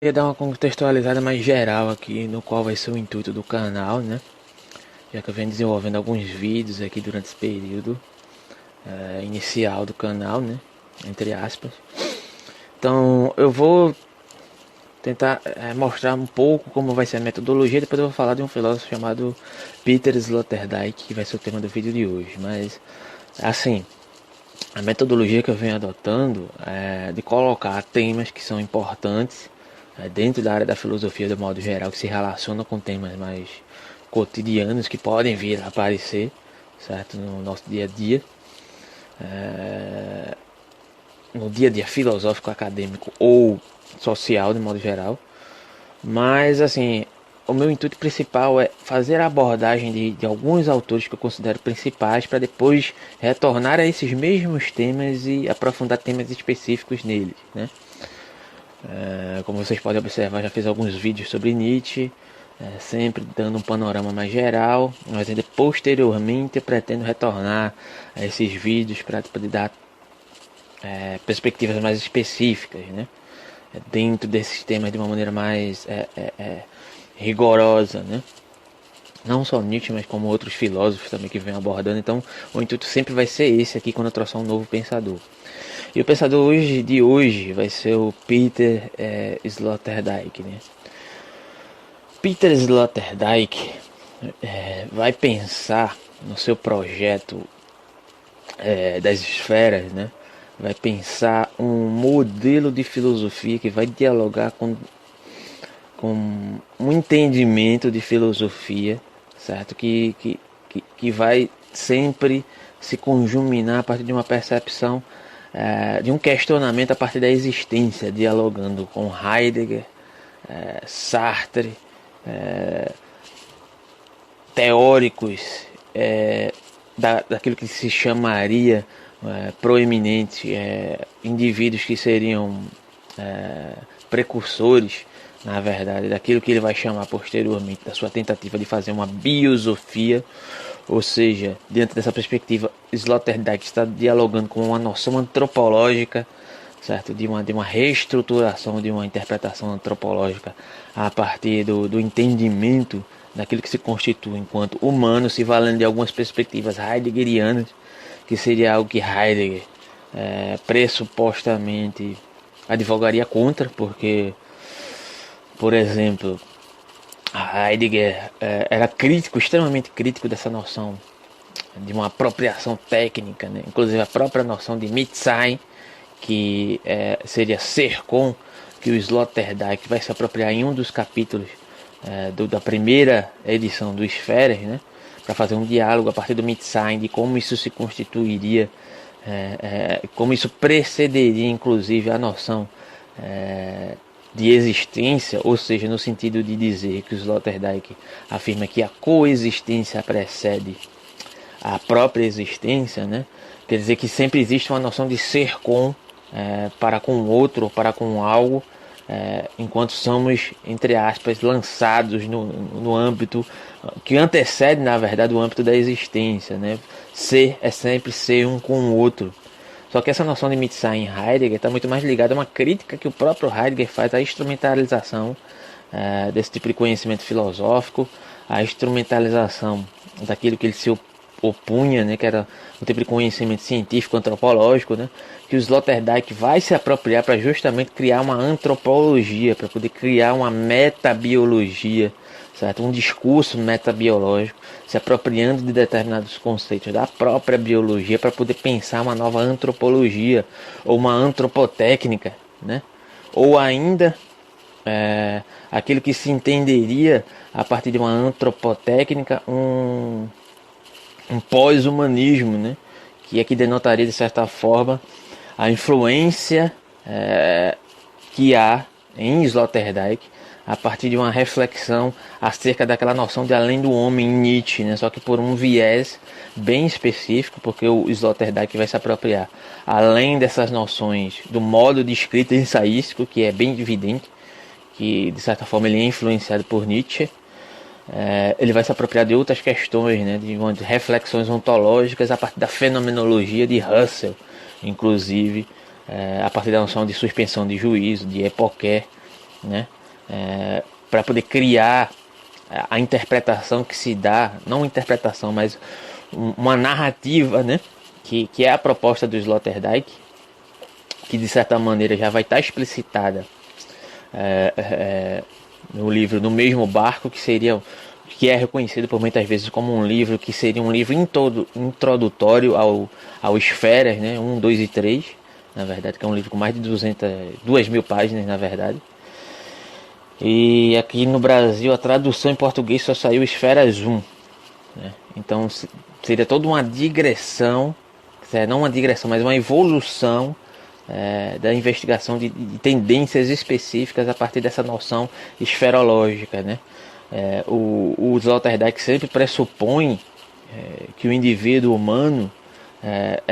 Queria dar uma contextualizada mais geral aqui no qual vai ser o intuito do canal, né? Já que eu venho desenvolvendo alguns vídeos aqui durante esse período inicial do canal, né? Entre aspas. Então eu vou tentar mostrar um pouco como vai ser a metodologia. Depois eu vou falar de um filósofo chamado Peter Sloterdijk, que vai ser o tema do vídeo de hoje. Mas assim, a metodologia que eu venho adotando é de colocar temas que são importantes dentro da área da filosofia do modo geral, que se relacionam com temas mais cotidianos que podem vir a aparecer, certo, no nosso dia a dia, no dia a dia filosófico, acadêmico ou social de modo geral. Mas assim, o meu intuito principal é fazer a abordagem de alguns autores que eu considero principais, para depois retornar a esses mesmos temas e aprofundar temas específicos neles, né? Como vocês podem observar, já fiz alguns vídeos sobre Nietzsche, sempre dando um panorama mais geral, mas ainda posteriormente eu pretendo retornar a esses vídeos para poder dar perspectivas mais específicas, né? Dentro desses temas de uma maneira mais rigorosa, né? Não só Nietzsche, mas como outros filósofos também que vêm abordando. Então o intuito sempre vai ser esse aqui quando eu trouxer um novo pensador. E o pensador de hoje vai ser o Peter Sloterdijk, né? Peter Sloterdijk vai pensar no seu projeto das esferas, né? Vai pensar um modelo de filosofia que vai dialogar com um entendimento de filosofia, certo? Que vai sempre se conjuminar a partir de uma percepção, de um questionamento a partir da existência, dialogando com Heidegger, Sartre, teóricos daquilo que se chamaria proeminente, indivíduos que seriam precursores, na verdade, daquilo que ele vai chamar posteriormente da sua tentativa de fazer uma biosofia. Ou seja, dentro dessa perspectiva, Sloterdijk está dialogando com uma noção antropológica, certo? De uma reestruturação, de uma interpretação antropológica a partir do entendimento daquilo que se constitui enquanto humano, se valendo de algumas perspectivas heideggerianas, que seria algo que Heidegger pressupostamente advogaria contra, porque, por exemplo, Heidegger era crítico, extremamente crítico dessa noção de uma apropriação técnica, né? Inclusive a própria noção de Mitsein, que seria ser com, que o Sloterdijk vai se apropriar em um dos capítulos da primeira edição do Esferas, né? Para fazer um diálogo a partir do Mitsein, de como isso se constituiria, como isso precederia inclusive a noção de existência, ou seja, no sentido de dizer que o Sloterdijk afirma que a coexistência precede a própria existência, né? Quer dizer que sempre existe uma noção de ser com, para com o outro, para com algo, enquanto somos, entre aspas, lançados no âmbito que antecede, na verdade, o âmbito da existência, né? Ser é sempre ser um com o outro. Só que essa noção de Mitsein em Heidegger está muito mais ligada a uma crítica que o próprio Heidegger faz à instrumentalização desse tipo de conhecimento filosófico, a instrumentalização daquilo que ele se opunha, né, que era um tipo de conhecimento científico, antropológico, né, que o Sloterdijk vai se apropriar para justamente criar uma antropologia, para poder criar uma metabiologia, certo? Um discurso metabiológico, se apropriando de determinados conceitos da própria biologia para poder pensar uma nova antropologia ou uma antropotécnica, né? Ou ainda aquilo que se entenderia a partir de uma antropotécnica, um pós-humanismo, né? Que é que denotaria de certa forma a influência que há em Sloterdijk a partir de uma reflexão acerca daquela noção de além do homem em Nietzsche, né? Só que por um viés bem específico, porque o Sloterdijk vai se apropriar, além dessas noções, do modo de escrita ensaístico, que é bem evidente, que de certa forma ele é influenciado por Nietzsche. Ele vai se apropriar de outras questões, né? De reflexões ontológicas a partir da fenomenologia de Husserl, inclusive a partir da noção de suspensão de juízo, de Epoché, né? Para poder criar a interpretação que se dá, não interpretação, mas uma narrativa, né? Que é a proposta do Sloterdijk, que de certa maneira já vai estar explicitada no livro No Mesmo Barco, que é reconhecido por muitas vezes como um livro que seria um livro introdutório ao Esferas, né? 1, 2 e 3, na verdade, que é um livro com mais de 2.000 páginas, na verdade. E aqui no Brasil a tradução em português só saiu Esferas 1, né? Então seria toda uma digressão, não uma digressão, mas uma evolução da investigação de tendências específicas a partir dessa noção esferológica, né? O Sloterdijk sempre pressupõe que o indivíduo humano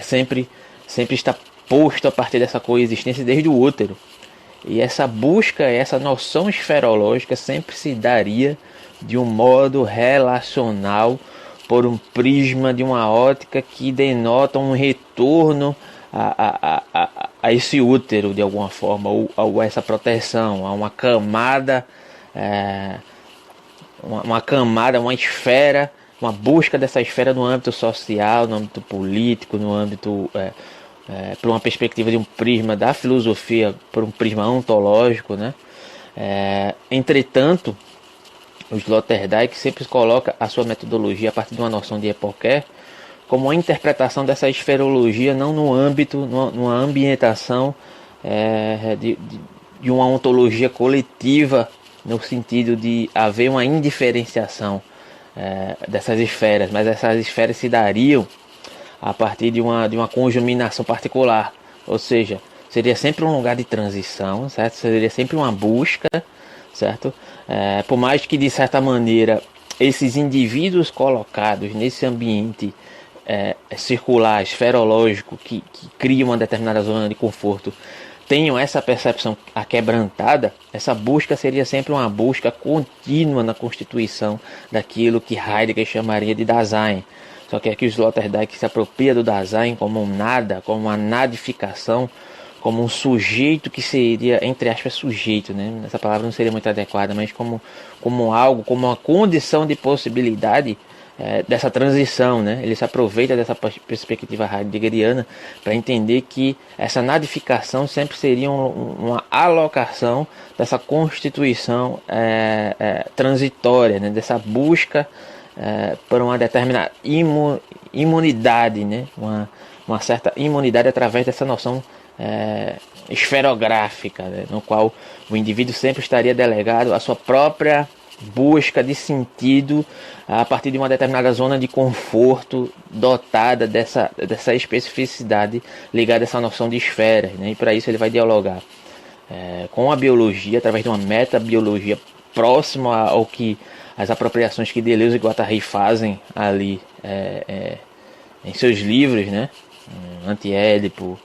sempre está posto a partir dessa coexistência desde o útero. E essa busca, essa noção esferológica sempre se daria de um modo relacional, por um prisma de uma ótica que denota um retorno a esse útero de alguma forma, ou essa proteção, a uma camada, uma esfera, uma busca dessa esfera no âmbito social, no âmbito político, no âmbito por uma perspectiva de um prisma da filosofia, por um prisma ontológico, né? Entretanto, o Sloterdijk sempre coloca a sua metodologia a partir de uma noção de Epocqué como uma interpretação dessa esferologia, não no âmbito, numa ambientação de uma ontologia coletiva, no sentido de haver uma indiferenciação dessas esferas, mas essas esferas se dariam a partir de uma conjuminação particular, ou seja, seria sempre um lugar de transição, certo? Seria sempre uma busca, certo? Por mais que de certa maneira esses indivíduos colocados nesse ambiente circular, esferológico, que cria uma determinada zona de conforto, tenham essa percepção aquebrantada, essa busca seria sempre uma busca contínua na constituição daquilo que Heidegger chamaria de Dasein. Só que aqui o Sloterdijk se apropria do Dasein como um nada, como uma nadificação, como um sujeito que seria, entre aspas, sujeito, né? Essa palavra não seria muito adequada, mas como algo, como uma condição de possibilidade dessa transição, né? Ele se aproveita dessa perspectiva heideggeriana para entender que essa nadificação sempre seria uma alocação dessa constituição transitória, né? Dessa busca por uma determinada imunidade, né? Uma certa imunidade através dessa noção esferográfica, né? No qual o indivíduo sempre estaria delegado à sua própria busca de sentido a partir de uma determinada zona de conforto dotada dessa especificidade ligada a essa noção de esferas, né? E para isso ele vai dialogar com a biologia através de uma metabiologia próxima ao que as apropriações que Deleuze e Guattari fazem ali em seus livros, né? Anti-Édipo,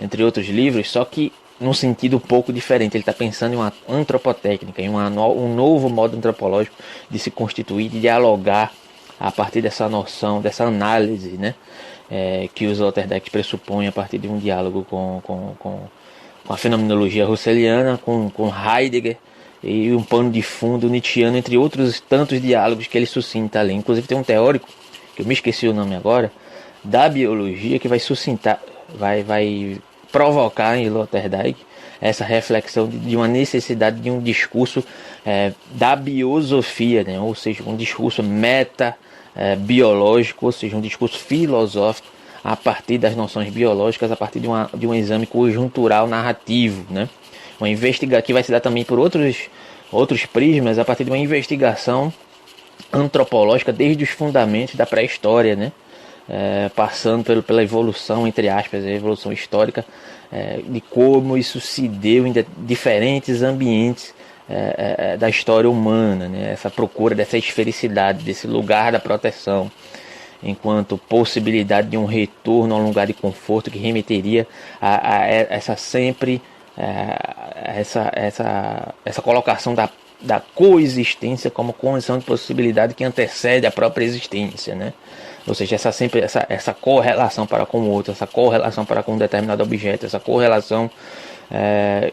entre outros livros, só que num sentido um pouco diferente. Ele está pensando em uma antropotécnica, em um novo modo antropológico de se constituir, de dialogar a partir dessa noção, dessa análise, né? Que o Sloterdijk pressupõe a partir de um diálogo com a fenomenologia russeliana, com Heidegger, e um pano de fundo nietzschiano, entre outros tantos diálogos que ele suscita ali. Inclusive tem um teórico, que eu me esqueci o nome agora, da biologia, que vai suscitar, vai provocar em Sloterdijk essa reflexão de uma necessidade de um discurso da biosofia, né? Ou seja, um discurso biológico, ou seja, um discurso filosófico a partir das noções biológicas, a partir de um exame conjuntural narrativo, né? Uma investigação que vai se dar também por outros prismas, a partir de uma investigação antropológica desde os fundamentos da pré-história, né? Passando pela evolução, entre aspas, a evolução histórica, de como isso se deu em diferentes ambientes da história humana, né? Essa procura dessa esfericidade, desse lugar da proteção, enquanto possibilidade de um retorno a um lugar de conforto que remeteria a essa sempre essa colocação da coexistência como condição de possibilidade que antecede a própria existência, né? Ou seja, essa correlação para com o outro, essa correlação para com um determinado objeto, essa correlação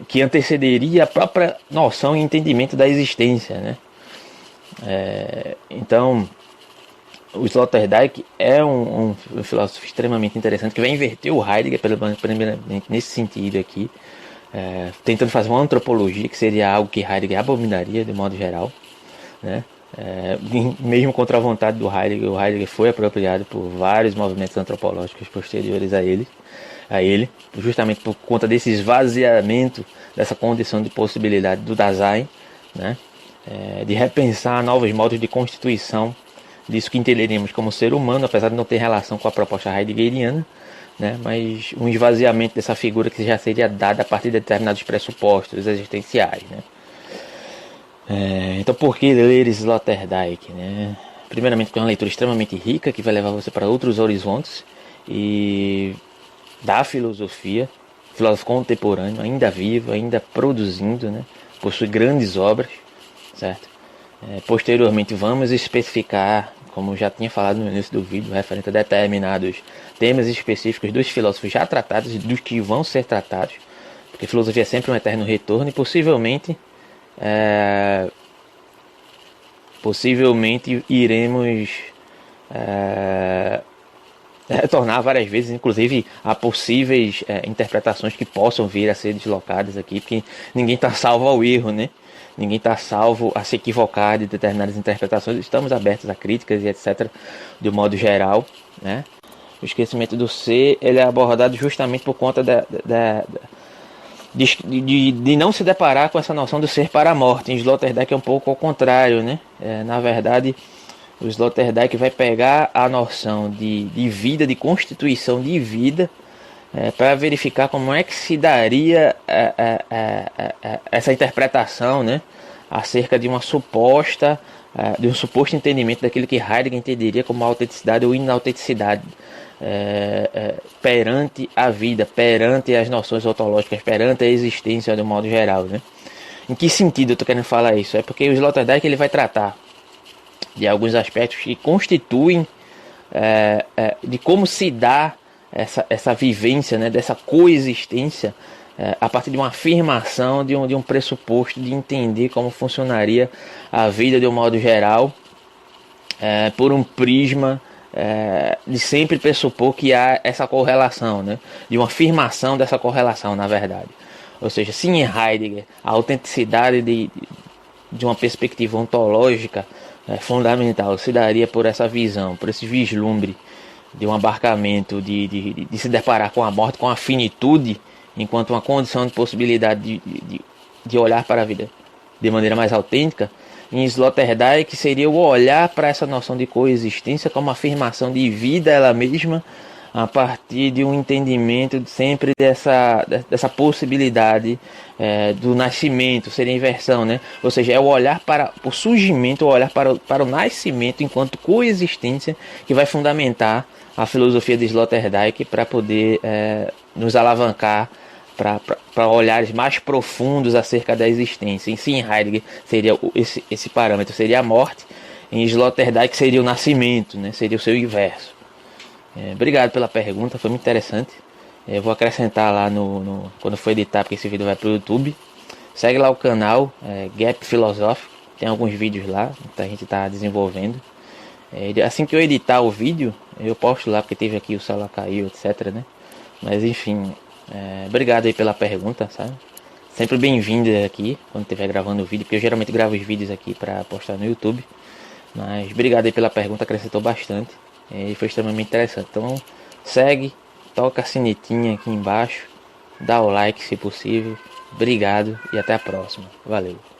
que antecederia a própria noção e entendimento da existência, né? Então, o Sloterdijk é um filósofo extremamente interessante que vai inverter o Heidegger, primeiramente nesse sentido aqui, tentando fazer uma antropologia que seria algo que Heidegger abominaria de modo geral, né? Mesmo contra a vontade do Heidegger, o Heidegger foi apropriado por vários movimentos antropológicos posteriores a ele, justamente por conta desse esvaziamento dessa condição de possibilidade do Dasein, né? De repensar novos modos de constituição disso que entenderíamos como ser humano, apesar de não ter relação com a proposta heideggeriana, né? Mas um esvaziamento dessa figura que já seria dada a partir de determinados pressupostos existenciais, né? Então, por que ler Sloterdijk, né? Primeiramente, porque é uma leitura extremamente rica que vai levar você para outros horizontes e da filosofia, filósofo contemporâneo, ainda vivo, ainda produzindo, né? Possui grandes obras, certo? Posteriormente vamos especificar, como já tinha falado no início do vídeo, referente a determinados temas específicos dos filósofos já tratados e dos que vão ser tratados, porque filosofia é sempre um eterno retorno e possivelmente iremos retornar várias vezes, inclusive a possíveis interpretações que possam vir a ser deslocadas aqui, porque ninguém está salvo ao erro, né? Ninguém está salvo a se equivocar de determinadas interpretações. Estamos abertos a críticas e etc. de um modo geral, né? O esquecimento do ser, ele é abordado justamente por conta de não se deparar com essa noção do ser para a morte. Em Sloterdijk é um pouco ao contrário, né? Na verdade, o Sloterdijk vai pegar a noção de vida, de constituição de vida, para verificar como é que se daria essa interpretação, né, acerca de uma suposta, de um suposto entendimento daquilo que Heidegger entenderia como autenticidade ou inautenticidade perante a vida, perante as noções ontológicas, perante a existência de um modo geral, né? Em que sentido eu estou querendo falar isso? É porque o Sloterdijk ele vai tratar de alguns aspectos que constituem de como se dá essa vivência, né, dessa coexistência a partir de uma afirmação, de um pressuposto de entender como funcionaria a vida de um modo geral, por um prisma de sempre pressupor que há essa correlação, né, de uma afirmação dessa correlação, na verdade. Ou seja, se em Heidegger a autenticidade de uma perspectiva ontológica fundamental se daria por essa visão, por esse vislumbre de um abarcamento, de se deparar com a morte, com a finitude, enquanto uma condição de possibilidade de olhar para a vida de maneira mais autêntica, em Sloterdijk seria o olhar para essa noção de coexistência como afirmação de vida ela mesma, a partir de um entendimento sempre dessa possibilidade do nascimento, seria a inversão, né? Ou seja, é o olhar para o surgimento, o olhar para o nascimento enquanto coexistência que vai fundamentar a filosofia de Sloterdijk para poder nos alavancar para olhares mais profundos acerca da existência. Em si, em Heidegger seria esse parâmetro, seria a morte. Em Sloterdijk seria o nascimento, né? Seria o seu inverso. Obrigado pela pergunta, foi muito interessante. Eu vou acrescentar lá quando for editar, porque esse vídeo vai para o YouTube. Segue lá o canal Gap Filosófico, tem alguns vídeos lá que a gente está desenvolvendo. Assim que eu editar o vídeo, eu posto lá, porque teve aqui o celular caiu, etc, né? Mas enfim, obrigado aí pela pergunta, sabe? Sempre bem-vindo aqui, quando estiver gravando o vídeo, porque eu geralmente gravo os vídeos aqui para postar no YouTube. Mas obrigado aí pela pergunta, acrescentou bastante. E foi extremamente interessante. Então segue, toca a sinetinha aqui embaixo, dá o like se possível. Obrigado e até a próxima. Valeu.